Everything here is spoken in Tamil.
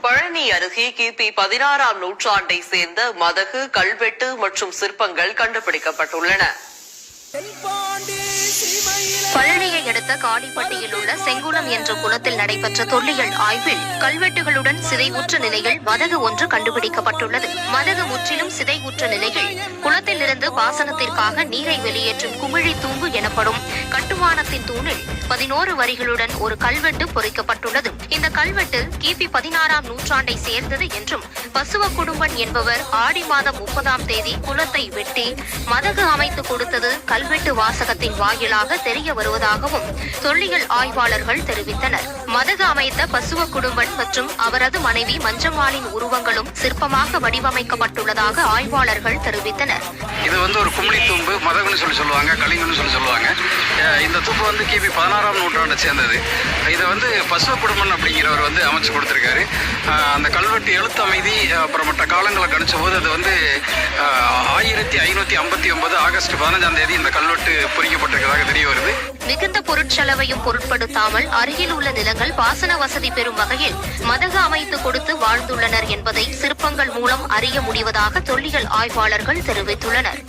பழனி அருகே கிபி 16ஆம் நூற்றாண்டை சேர்ந்த மதகு, கல்வெட்டு மற்றும் சிற்பங்கள் கண்டுபிடிக்கப்பட்டுள்ளன. பழனியை அடுத்த காடிப்பட்டியில் உள்ள செங்குளம் என்ற குளத்தில் நடைபெற்ற தொல்லியல் ஆய்வில் கல்வெட்டுகளுடன் சிதைவுற்ற நிலையில் மதகு ஒன்று கண்டுபிடிக்கப்பட்டுள்ளது. மதகு முற்றிலும் சிதைவுற்ற நிலையில் குளத்தில் இருந்து பாசனத்திற்காக நீரை வெளியேற்றும் குமிழி தூம்பு எனப்படும் கட்டுமானத்தின் தூணில் 11 வரிகளுடன் ஒரு கல்வெட்டு பொறிக்கப்பட்டுள்ளது. இந்த கல்வெட்டு கிபி 16ஆம் நூற்றாண்டை சேர்ந்தது என்றும் பசுவ குடும்பன் என்பவர் ஆடி மாதம் 30ஆம் தேதி குளத்தை வெட்டி மதகு அமைத்து கொடுத்தது கல்வெட்டு வாசகத்தின் வாயிலாக தெரிய வருவதாகவும் தொல்லியல் ஆய்வாளர்கள் தெரிவித்தனர். மதகு அமைத்த பசுவ குடும்பன் மற்றும் அவரது மனைவி மஞ்சம்மாளின் உருவங்களும் சிற்பமாக வடிவமைக்கப்பட்டுள்ளதாக ஆய்வாளர்கள் தெரிவித்தனர். இது ஒரு குமிழி தூம்பு, மதகுன்னு சொல்லுவாங்க, கலிங்கன்னு சொல்லுவாங்க. இந்த தூம்பு கிபி 16ஆம் நூற்றாண்டை சேர்ந்தது. இதை பசுவ குடும்பன் அப்படிங்கிறவர் அமைச்சு கொடுத்திருக்காரு. அந்த கல்வெட்டு எழுத்து அமைதி அப்புறம் மற்ற காலங்களை கணிச்ச போது அது 1559 ஆகஸ்ட் 15ஆம் தேதி இந்த கல்வெட்டு பொறிக்கப்பட்டிருக்கிறதாக தெரிய வருது. மிகுந்த பொருட்செலவையும் பொருட்படுத்தாமல் அருகில் உள்ள நிலங்கள் பாசன வசதி பெறும் வகையில் மதகு அமைத்து கொடுத்து வாழ்ந்துள்ளனர் என்பதை சிற்பங்கள் மூலம் அறிய முடிவதாக தொல்லியல் ஆய்வாளர்கள் தெரிவித்துள்ளனர்.